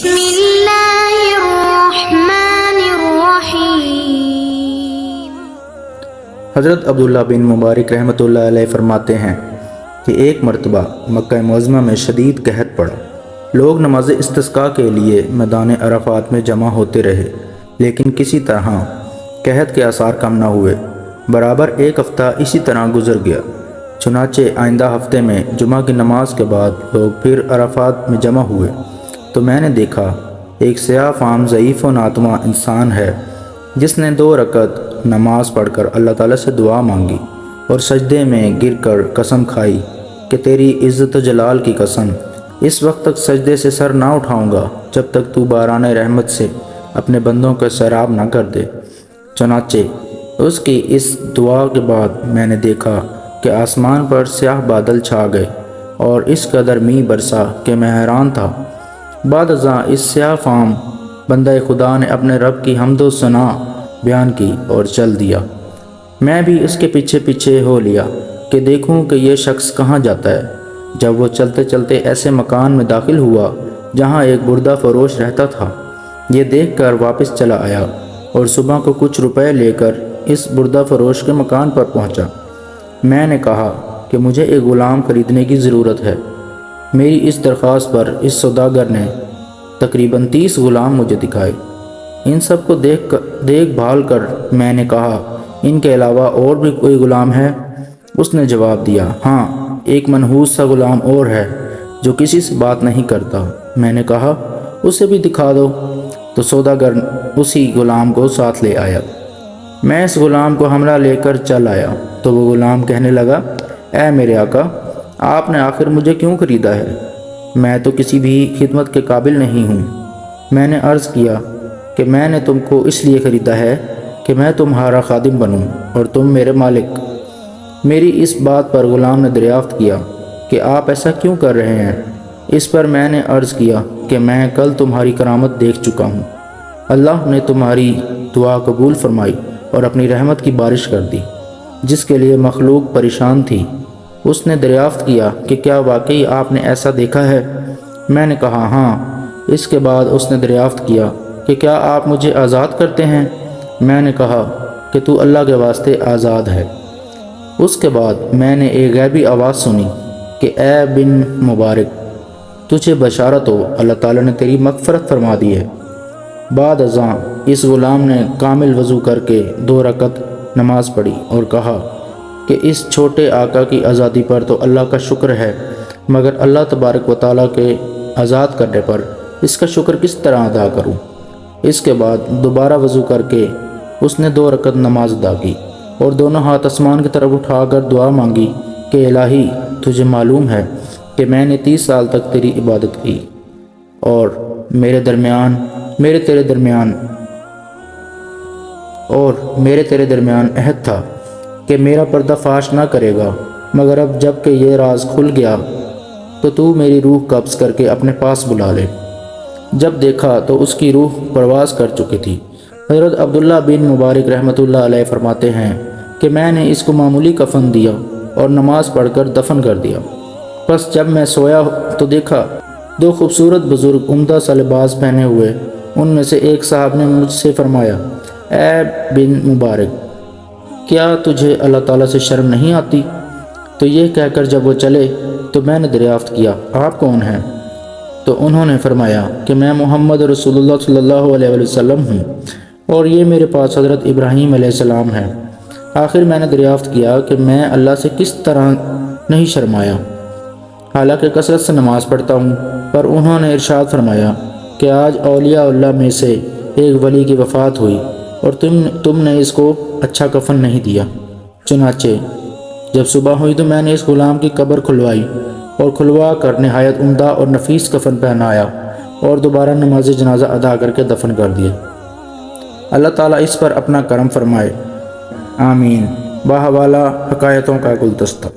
بسم اللہ الرحمن الرحیم۔ حضرت عبداللہ بن مبارک رحمۃ اللہ علیہ فرماتے ہیں کہ ایک مرتبہ مکہ معظمہ میں شدید قحط پڑا۔ لوگ نماز استسقاء کے لیے میدان عرفات میں جمع ہوتے رہے، لیکن کسی طرح قحط کے آثار کم نہ ہوئے۔ برابر ایک ہفتہ اسی طرح گزر گیا۔ چنانچہ آئندہ ہفتے میں جمعہ کی نماز کے بعد لوگ پھر عرفات میں جمع ہوئے تو میں نے دیکھا ایک سیاہ فام ضعیف و ناتواں انسان ہے جس نے 2 رکعت نماز پڑھ کر اللہ تعالیٰ سے دعا مانگی اور سجدے میں گر کر قسم کھائی کہ تیری عزت و جلال کی قسم، اس وقت تک سجدے سے سر نہ اٹھاؤں گا جب تک تو باران رحمت سے اپنے بندوں کو سیراب نہ کر دے۔ چنانچہ اس کی اس دعا کے بعد میں نے دیکھا کہ آسمان پر سیاہ بادل چھا گئے اور اس قدر مینہ برسا کہ میں حیران تھا۔ بعد ازاں اس سیاہ فام بندہ خدا نے اپنے رب کی حمد و ثنا بیان کی اور چل دیا۔ میں بھی اس کے پیچھے پیچھے ہو لیا کہ دیکھوں کہ یہ شخص کہاں جاتا ہے۔ جب وہ چلتے چلتے ایسے مکان میں داخل ہوا جہاں ایک بردہ فروش رہتا تھا، یہ دیکھ کر واپس چلا آیا اور صبح کو کچھ روپے لے کر اس بردہ فروش کے مکان پر پہنچا۔ میں نے کہا کہ مجھے ایک غلام خریدنے کی ضرورت ہے۔ میری اس درخواست پر اس سوداگر نے تقریباً 30 غلام مجھے دکھائے۔ ان سب کو دیکھ بھال کر میں نے کہا، ان کے علاوہ اور بھی کوئی غلام ہے؟ اس نے جواب دیا، ہاں، ایک منحوس سا غلام اور ہے جو کسی سے بات نہیں کرتا۔ میں نے کہا، اسے بھی دکھا دو۔ تو سوداگر اسی غلام کو ساتھ لے آیا۔ میں اس غلام کو ہمراہ لے کر چل آیا تو وہ غلام کہنے لگا، اے میرے آقا، آپ نے آخر مجھے کیوں خریدا ہے؟ میں تو کسی بھی خدمت کے قابل نہیں ہوں۔ میں نے عرض کیا کہ میں نے تم کو اس لیے خریدا ہے کہ میں تمہارا خادم بنوں اور تم میرے مالک۔ میری اس بات پر غلام نے دریافت کیا کہ آپ ایسا کیوں کر رہے ہیں؟ اس پر میں نے عرض کیا کہ میں کل تمہاری کرامت دیکھ چکا ہوں۔ اللہ نے تمہاری دعا قبول فرمائی اور اپنی رحمت کی بارش کر دی جس کے لیے مخلوق پریشان تھی۔ اس نے دریافت کیا کہ کیا واقعی آپ نے ایسا دیکھا ہے؟ میں نے کہا، ہاں۔ اس کے بعد اس نے دریافت کیا کہ کیا آپ مجھے آزاد کرتے ہیں؟ میں نے کہا کہ تو اللہ کے واسطے آزاد ہے۔ اس کے بعد میں نے ایک غیبی آواز سنی کہ اے بن مبارک، تجھے بشارت ہو، اللہ تعالیٰ نے تیری مغفرت فرما دی ہے۔ بعد ازاں اس غلام نے کامل وضو کر کے 2 رکعت نماز پڑھی اور کہا کہ اس چھوٹے آقا کی آزادی پر تو اللہ کا شکر ہے، مگر اللہ تبارک و تعالیٰ کے آزاد کرنے پر اس کا شکر کس طرح ادا کروں؟ اس کے بعد دوبارہ وضو کر کے اس نے 2 رکعت نماز ادا کی اور دونوں ہاتھ آسمان کی طرف اٹھا کر دعا مانگی کہ الہی، تجھے معلوم ہے کہ میں نے 30 سال تک تیری عبادت کی اور میرے تیرے درمیان عہد تھا کہ میرا پردہ فاش نہ کرے گا، مگر اب جب کہ یہ راز کھل گیا تو میری روح قبض کر کے اپنے پاس بلا لے۔ جب دیکھا تو اس کی روح پرواز کر چکی تھی۔ حضرت عبداللہ بن مبارک رحمۃ اللہ علیہ فرماتے ہیں کہ میں نے اس کو معمولی کفن دیا اور نماز پڑھ کر دفن کر دیا۔ پس جب میں سویا تو دیکھا 2 خوبصورت بزرگ عمدہ سا لباس پہنے ہوئے۔ ان میں سے ایک صاحب نے مجھ سے فرمایا، اے بن مبارک، کیا تجھے اللہ تعالیٰ سے شرم نہیں آتی؟ تو یہ کہہ کر جب وہ چلے تو میں نے دریافت کیا، آپ کون ہیں؟ تو انہوں نے فرمایا کہ میں محمد رسول اللہ صلی اللہ علیہ وسلم ہوں اور یہ میرے پاس حضرت ابراہیم علیہ السلام ہے۔ آخر میں نے دریافت کیا کہ میں اللہ سے کس طرح نہیں شرمایا، حالانکہ کثرت سے نماز پڑھتا ہوں؟ پر انہوں نے ارشاد فرمایا کہ آج اولیاء اللہ میں سے ایک ولی کی وفات ہوئی اور تم نے اس کو اچھا کفن نہیں دیا۔ چنانچہ جب صبح ہوئی تو میں نے اس غلام کی قبر کھلوائی اور کھلوا کر نہایت عمدہ اور نفیس کفن پہنایا اور دوبارہ نماز جنازہ ادا کر کے دفن کر دیا۔ اللہ تعالیٰ اس پر اپنا کرم فرمائے، آمین۔ بحوالہ حکایتوں کا گلدستہ۔